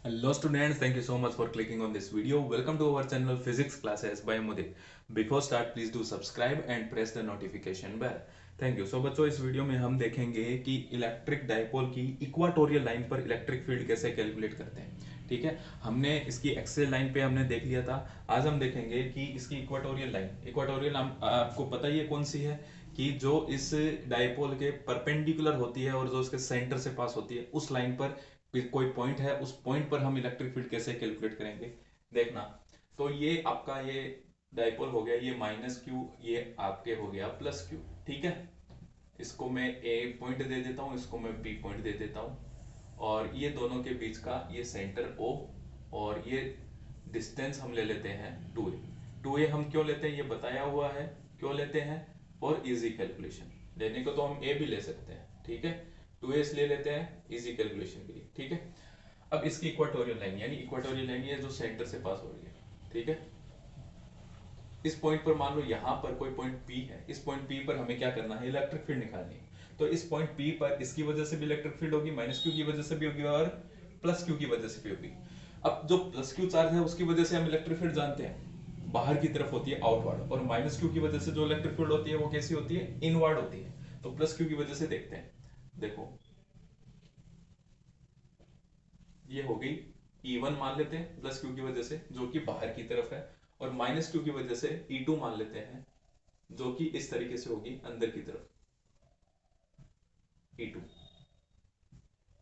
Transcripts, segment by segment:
Hello students, thank you so much for clicking on this video. Welcome to our channel Physics Classes by Mudit. Before start, please do subscribe and press the notification bell. Thank you. So बच्चों, इस video में हम देखेंगे कि electric dipole की equatorial line पर electric field कैसे calculate करते हैं। ठीक है, हमने इसकी एक्सेल लाइन पे हमने देख लिया था। आज हम देखेंगे कि इसकी इक्वाटोरियल लाइन, इक्वाटोरियल आपको पता ही है कौन सी है, कि जो इस डाइपोल के परपेंडिकुलर होती है और जो उसके सेंटर से पास होती है, उस लाइन पर कोई पॉइंट है, उस पॉइंट पर हम इलेक्ट्रिक फील्ड कैसे कैलकुलेट करेंगे देखना। तो ये आपका ये डाइपोल हो गया, ये माइनस क्यू, ये आपके हो गया प्लस क्यू। ठीक है, इसको मैं ए पॉइंट दे देता हूँ, इसको मैं बी पॉइंट दे देता हूँ, और ये दोनों के बीच का ये सेंटर ओ, और ये डिस्टेंस हम ले लेते हैं 2a। 2a हम क्यों लेते हैं ये बताया हुआ है, क्यों लेते हैं, फॉर इजी कैलकुलेशन। लेने को तो हम ए भी ले सकते हैं, ठीक है, 2a इसलिए लेते हैं इजी कैलकुलेशन के लिए। ठीक है, अब इसकी इक्वाटोरियल लाइन, यानी इक्वाटोरियल लाइन ये जो सेंटर से पास हो रही है, ठीक है, इस पॉइंट पर मान लो यहाँ पर कोई पॉइंट P है, इस पॉइंट P पर हमें क्या करना है, इलेक्ट्रिक फील्ड निकालनी है। तो इस पॉइंट P पर इसकी वजह से भी इलेक्ट्रिक फील्ड होगी, माइनस क्यू की वजह से भी होगी, और प्लस क्यू की वजह से भी होगी। अब जो प्लस क्यू चार्ज है उसकी वजह से हम इलेक्ट्रिक फील्ड जानते हैं, बाहर की तरफ होती है, आउटवर्ड, और माइनस क्यू की वजह से जो इलेक्ट्रिक फील्ड होती है वो कैसी होती है, इनवर्ड होती है। तो प्लस क्यू की वजह से देखते हैं, देखो ये हो गई E1 मान लेते हैं प्लस क्यू की वजह से, जो कि बाहर की तरफ है, और माइनस क्यू की वजह से E2 मान लेते हैं, जो कि इस तरीके से होगी अंदर की तरफ, E2।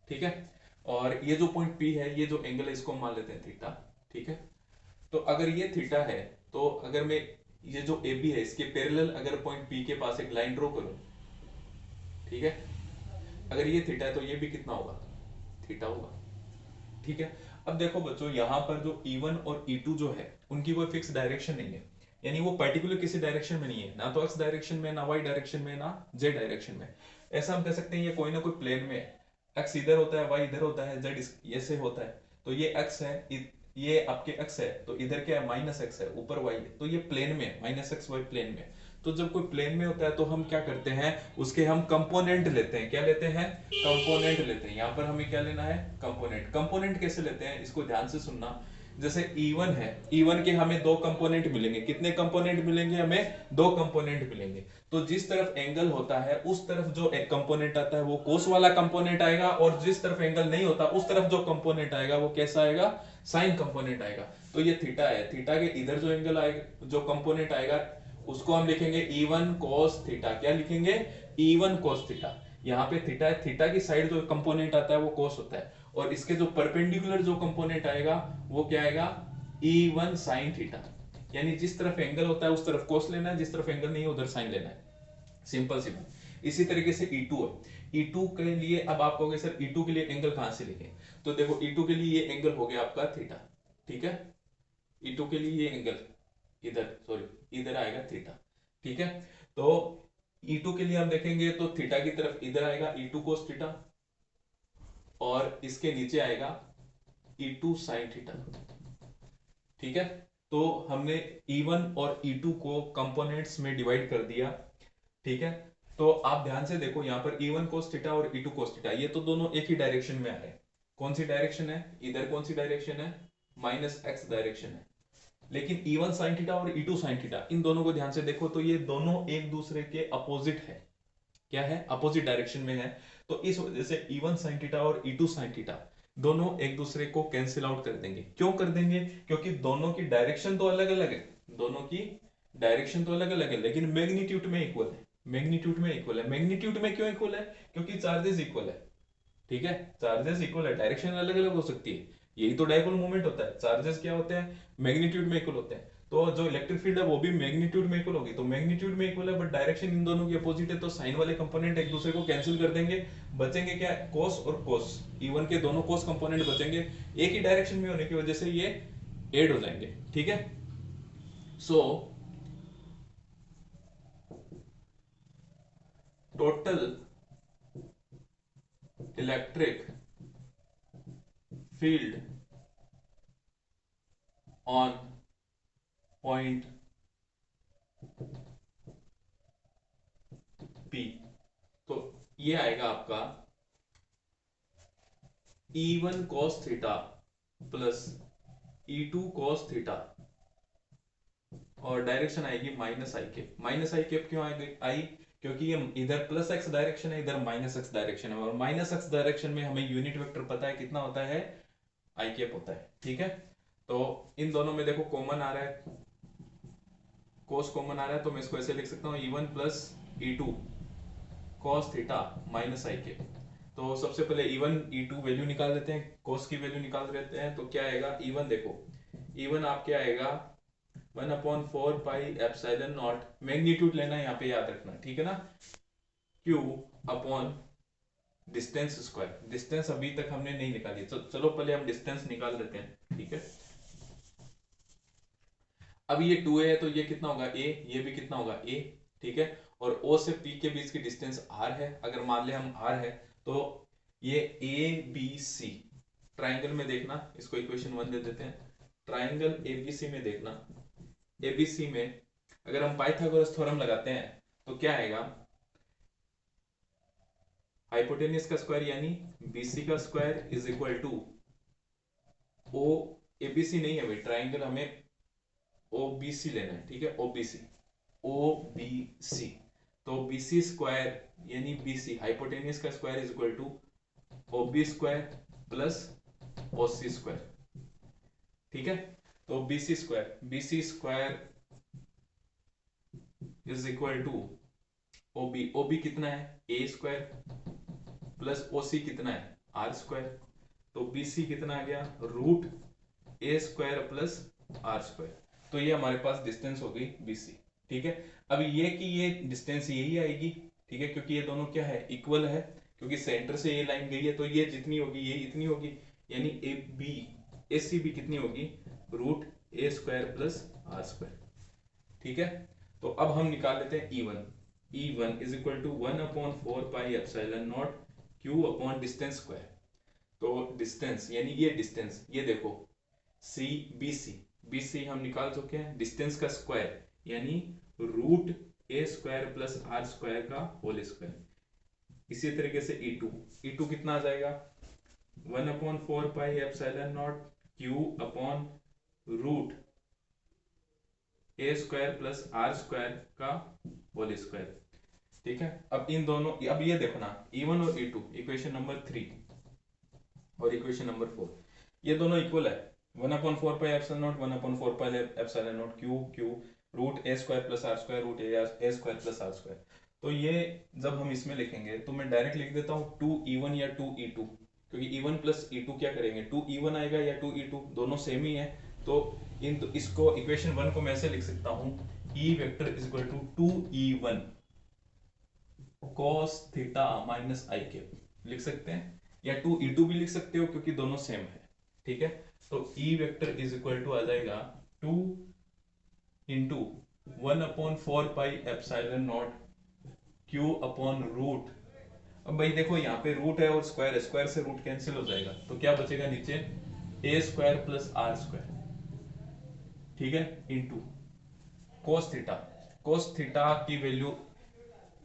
ठीक है, और ये जो पॉइंट P है, ये जो एंगल है, इसको मान लेते हैं थीटा। ठीक है, तो अगर ये थीटा है, तो अगर मैं ये जो AB है इसके पैरेलल अगर पॉइंट P के पास एक लाइन ड्रॉ करूं, ठीक है, अगर ये थीटा है तो ये भी कितना होगा, थीटा होगा। ठीक है, अब देखो बच्चों, यहां पर जो E1 और E2 जो है उनकी कोई फिक्स डायरेक्शन नहीं है, यानी वो पर्टिकुलर किसी डायरेक्शन में नहीं है, ना तो एक्स डायरेक्शन में, ना वाई डायरेक्शन में, ना जेड डायरेक्शन में। ऐसा हम कह सकते हैं ये कोई ना कोई प्लेन में है, एक्स इधर होता है, वाई इधर होता है, जेड ऐसे होता है। तो ये एक्स है, ये आपके एक्स है, तो इधर क्या है, माइनस एक्स है, ऊपर वाई है, तो ये प्लेन में है, माइनस एक्स वाई प्लेन में। तो जब कोई प्लेन में होता है तो हम क्या करते हैं, उसके हम कंपोनेंट लेते हैं। क्या लेते हैं, कंपोनेंट लेते हैं। यहाँ पर हमें क्या लेना है, कंपोनेंट। कंपोनेंट कैसे लेते हैं, इसको ध्यान से सुनना। जैसे E1 है, E1 के हमें दो कंपोनेंट मिलेंगे। कितने कंपोनेंट मिलेंगे, हमें दो कंपोनेंट मिलेंगे। तो जिस तरफ एंगल होता है उस तरफ जो एक कंपोनेंट आता है वो कोस वाला कंपोनेंट आएगा, और जिस तरफ एंगल नहीं होता उस तरफ जो कंपोनेंट आएगा वो कैसा आएगा, साइन कंपोनेंट आएगा। तो ये थीटा है, थीटा के इधर जो एंगल आएगा, जो कंपोनेंट आएगा, उसको हम लिखेंगे E1 cos थीटा। क्या लिखेंगे, E1 cos थीटा। यहाँ पे थीटा है, थीटा की साइड जो कंपोनेंट आता है वो cos होता है, और इसके जो परपेंडिकुलर जो कंपोनेंट आएगा वो क्या आएगा, E1 sin थीटा। यानी जिस तरफ एंगल होता है उस तरफ cos लेना है, जिस तरफ एंगल नहीं है उधर sin लेना है। सिंपल सी बात। इसी तरीके से E2 है, E2 के लिए अब आप कहोगे सर E2 के लिए एंगल कहां से लिखें, तो देखो E2 के लिए ये एंगल हो गया आपका थीटा। ठीक है, E2 के लिए ये एंगल इधर, सॉरी इधर आएगा थीटा। ठीक है, तो E2 के लिए हम देखेंगे तो थीटा की तरफ इधर आएगा E2 cos थीटा, और इसके नीचे आएगा E2 sin थीटा। ठीक है, तो हमने E1 और E2 को कंपोनेंट्स में डिवाइड कर दिया। ठीक है, तो आप ध्यान से देखो, यहाँ पर E1 cos थीटा और E2 cos थीटा, ये तो दोनों एक ही डायरेक्शन में आ रहे हैं। कौन सी डायरेक्शन है, इधर कौन सी डायरेक्शन है, माइनस एक्स डायरेक्शन है। लेकिन E1 sin थीटा और E2 sin थीटा, इन दोनों को ध्यान से देखो तो ये दोनों एक दूसरे के अपोजिट है। क्या है, अपोजिट डायरेक्शन में है। तो इस वजह से E1 sin थीटा और E2 sin थीटा दोनों एक दूसरे को कैंसिल आउट कर देंगे। क्यों कर देंगे, क्योंकि दोनों की डायरेक्शन तो अलग अलग है, दोनों की डायरेक्शन तो अलग अलग है, लेकिन मैग्नीट्यूड में इक्वल है। मैग्नीट्यूड में इक्वल है, मैग्नीट्यूड में क्यों इक्वल है, क्योंकि चार्जेस इक्वल है। ठीक है, चार्जेस इक्वल है, डायरेक्शन अलग अलग हो सकती है, यही तो डायपोल मूवमेंट होता है। चार्जेस क्या होते हैं, मैग्नीट्यूड में इक्वल होते हैं। तो जो इलेक्ट्रिक फील्ड है वो भी मैग्नीट्यूड में इक्वल होगी। तो मैग्नीट्यूड में इक्वल है बट डायरेक्शन इन दोनों की अपोजिट है, तो साइन वाले कंपोनेंट एक दूसरे को कैंसिल कर देंगे। बचेंगे क्या, कोस और कोस। इवन के दोनों कोस कंपोनेंट बचेंगे, एक ही डायरेक्शन में होने की वजह से ये एड हो जाएंगे। ठीक है, so total electric field on point P, तो ये आएगा आपका E1 cos theta plus E2 cos theta, और डायरेक्शन आएगी minus I cap. Minus I cap क्यों आएगी आई? क्योंकि ये इधर प्लस एक्स डायरेक्शन है, इधर माइनस एक्स डायरेक्शन है, और माइनस एक्स डायरेक्शन में हमें यूनिट वेक्टर पता है कितना होता है, आई केप होता है। ठीक है, तो इन दोनों में देखो कॉमन आ रहा है, कोस कॉमन आ रहा है, तो मैं इसको ऐसे लिख सकता हूँ E1 plus E2 cos theta minus I cap. तो सबसे पहले E1 E2 वैल्यू निकाल देते हैं, कोस की वैल्यू निकाल देते हैं, तो क्या आएगा E1, देखो E1 आपके आएगा 1/4 पाई एप्सिलॉन नॉट, मैग्नीट्यूड लेना यहाँ पे याद रखना, ठीक है ना, Q upon distance square. Distance अभी तक हमने नहीं निकाली, तो चलो पहले हम डिस्टेंस निकाल देते हैं। ठीक है, अब ये 2a है, तो ये कितना होगा a, ये भी कितना होगा a। ठीक है, और o से p के बीच की डिस्टेंस r है, अगर मान ले हम r है, तो ये a b c ट्राइंगल में देखना, इसको इक्वेशन 1 दे देते हैं। ट्राइंगल abc में देखना, abc में अगर हम पाइथागोरस थ्योरम लगाते हैं तो क्या आएगा, हाइपोटेन्यूज का स्क्वायर यानी bc का square is equal to o, abc नहीं है भाई, ट्राइंगल हमें ओबीसी लेना है। ठीक है, ओबीसी, ओबीसी, तो बीसी स्क्वायर यानी बीसी हाइपोटेन्यूज का square is equal to OB square plus OC square. ठीक है, तो BC square is equal to OB, OB कितना है ए स्क्वायर प्लस ओसी कितना है आर स्क्वायर, तो बीसी कितना आ गया root a square plus r square. तो ये हमारे पास डिस्टेंस हो गई बीसी। ठीक है, अब ये कि ये डिस्टेंस यही आएगी, ठीक है, क्योंकि ये दोनों क्या है इक्वल है, क्योंकि सेंटर से ये लाइन गई है, तो ये जितनी होगी ये इतनी होगी, यानी ए बी ए सी भी कितनी होगी root a square plus r square. ठीक है, तो अब हम निकाल लेते हैं E1 is equal to 1/4 pi epsilon not Q upon distance square. तो डिस्टेंस यानी ये डिस्टेंस, ये देखो C B C, B C हम निकाल चुके हैं, डिस्टेंस का स्क्वायर यानी root a square plus r square का होल स्क्वायर। इसी तरीके से E2 कितना आ जाएगा 1/4 pi epsilon not Q upon root a square plus r square का होल स्क्वायर। ठीक है, अब इन दोनों, अब ये देखो ना E1 और E2 इक्वेशन नंबर 3 और इक्वेशन नंबर 4 ये दोनों इक्वल है, 1/4 pi epsilon not 1/4 pi epsilon not Q root a square plus r square root a square plus r square. तो ये जब हम इसमें लिखेंगे तो मैं डायरेक्ट लिख देता हूँ 2E1 या 2E2, क्योंकि E1 प्लस E2 क्या करेंगे 2E1 आएगा या 2E2 दोनों सेम ही है, तो इसको इक्वेशन 1 को मैं ऐसे लिख सकता हूँ E vector is equal to 2E1 cos theta minus i cap लिख सकते हैं, या 2E2 भी लिख सकते हो क्योंकि दोनों सेम है। ठीक है, तो E vector is equal to आ जाएगा 2 into 1/4 pi epsilon not Q upon root. अब भाई देखो यहाँ पे रूट है और स्क्वायर है, स्क्वायर से रूट कैंसिल हो जाएगा, तो क्या बचेगा नीचे ए स्क्वायर प्लस आर स्क्वायर। ठीक है, इंटू कोस थीटा की वैल्यू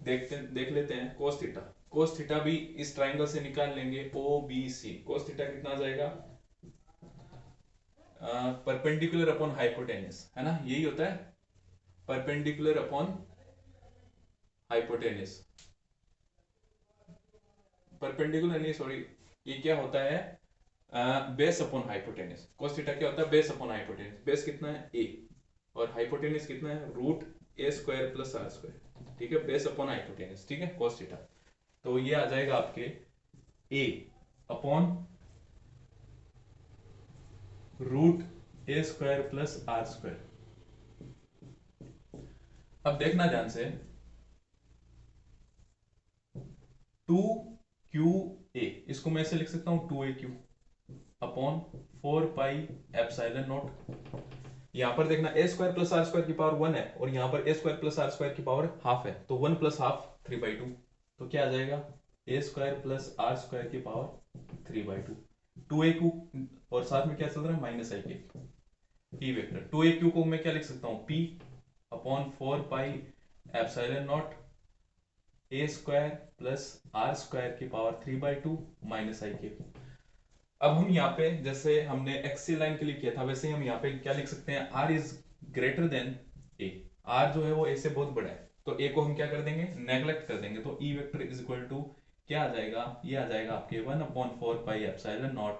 देख लेते हैं। कोस थीटा भी इस ट्राइंगल से निकाल लेंगे O B C. Cos theta कितना आ जाएगा परपेंडिकुलर अपॉन हाइपोटेन्यूज, है ना, यही होता है परपेंडिकुलर अपॉन हाइपोटेन्यूज, परपेंडिकुलर नहीं सॉरी, ये क्या होता है base upon hypotenuse. Cos theta क्या होता है बेस अपॉन हाइपोटेन्यूज, बेस कितना है ए और हाइपोटेन्यूज कितना है root a square plus r square. ठीक है, बेस अपॉन हाइपोटेन्यूज। ठीक है, कोस थीटा, तो ये आ जाएगा आपके a upon root a square plus r square. अब देखना ध्यान से 2QA, इसको मैं ऐसे लिख सकता हूं 2AQ upon 4 pi epsilon not. यहां पर देखना ए स्क्वायर प्लस आर स्क्वायर की पावर 1 है और यहां पर ए स्क्वायर प्लस आर स्क्वायर की पावर हाफ है, तो 1 प्लस हाफ 3/2, तो क्या आ जाएगा ए स्क्वायर प्लस आर स्क्वायर की पावर 3/2 2AQ, और साथ में क्या चल रहा है माइनस आई के पी वेक्टर। 2AQ को मैं क्या लिख सकता हूं P upon 4 pi epsilon not a square plus r square की पावर 3/2 माइनस आई के। अब हम यहाँ पे जैसे हमने एक्सियल लाइन के लिए किया था वैसे ही हम यहाँ पे क्या लिख सकते हैं, r is greater than a. R जो है वो ए से बहुत बड़ा है, तो ए को हम क्या कर देंगे, नेग्लेक्ट कर देंगे। तो E vector is equal to क्या आ जाएगा, ये आ जाएगा आपके 1/4 pi epsilon nought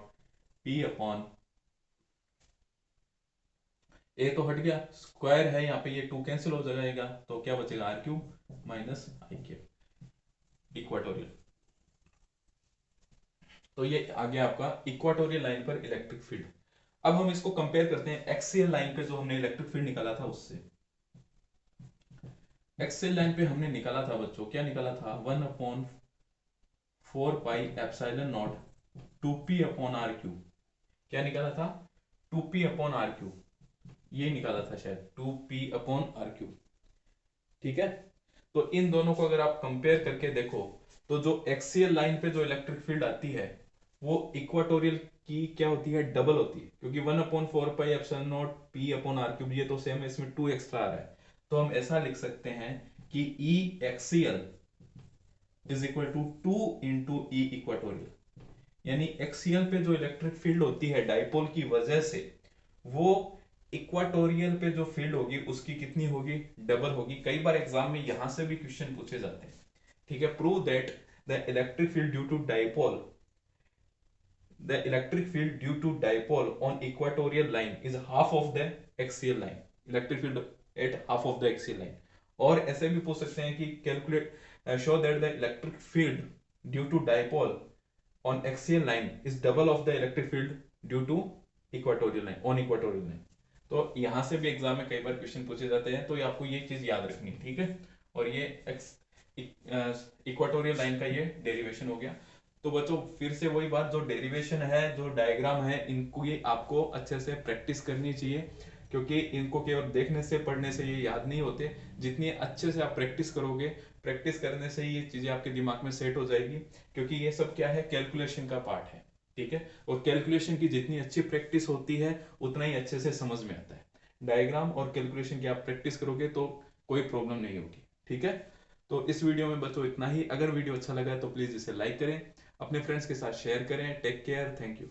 p upon, a तो हट गया, स्क्वायर है यहाँ पे, ये 2 कैंसिल हो जाएगा, तो क्या बचेगा r cube minus i cube equatorial. तो ये आ गया आपका इक्वाटोरियल लाइन पर इलेक्ट्रिक फील्ड। अब हम इसको कंपेयर करते हैं एक्सियल लाइन पे जो हमने इलेक्ट्रिक फील्ड निकाला था उससे। एक्सियल लाइन पे हमने निकाला था बच्चों, क्या निकाला था, 1/4 pi epsilon not 2p upon r cube. क्या निकाला था, 2p अपॉन आर क्यूब, ये निकाला था शायद 2p अपॉन आर क्यूब। ठीक है, तो इन दोनों को अगर आप कंपेयर करके देखो तो जो एक्सियल लाइन पे जो इलेक्ट्रिक फील्ड आती है वो इक्वाटोरियल की क्या होती है, डबल होती है, क्योंकि 1/4 pi epsilon not p upon r cube, ये तो सेम है, इसमें 2 एक्स्ट्रा आ रहा है। तो हम ऐसा लिख सकते हैं कि E axial is equal to 2 into E equatorial, यानी एक्सियल पे जो इलेक्ट्रिक फील्ड होती है डाइपोल की वजह से, वो इक्वाटोरियल पे जो फील्ड होगी उसकी कितनी होगी, डबल होगी। कई बार एग्जाम में यहां से भी क्वेश्चन पूछे जाते हैं। ठीक है, prove that the electric field due to dipole, the electric field due to dipole on equatorial line is half of the axial line, electric field at half of the axial line। और ऐसे भी पूछ सकते हैं कि calculate show that the electric field due to dipole on axial line is double of the electric field due to equatorial line on equatorial line। तो यहां से भी एग्जाम में कई बार क्वेश्चन पूछे जाते हैं, तो आपको ये चीज याद रखनी है। ठीक है, और ये इक्वाटोरियल लाइन का ये डेरिवेशन हो गया। तो बच्चों फिर से वही बात, जो डेरिवेशन है, जो डायग्राम है, इनको ये आपको अच्छे से प्रैक्टिस करनी चाहिए, क्योंकि इनको केवल देखने से पढ़ने से ये याद नहीं होते। जितनी अच्छे से आप प्रैक्टिस करोगे, प्रैक्टिस करने से ये चीजें आपके दिमाग में सेट हो जाएगी, क्योंकि ये सब क्या है, कैलकुलेशन का पार्ट है। ठीक है, और कैलकुलेशन की जितनी अच्छी प्रैक्टिस होती है उतना ही अच्छे से समझ में आता है। डायग्राम और कैलकुलेशन की आप प्रैक्टिस करोगे तो कोई प्रॉब्लम नहीं होगी। ठीक है, तो इस वीडियो में बच्चों इतना ही। अगर वीडियो अच्छा लगा तो प्लीज इसे लाइक करें, अपने फ्रेंड्स के साथ शेयर करें। Take care, thank you.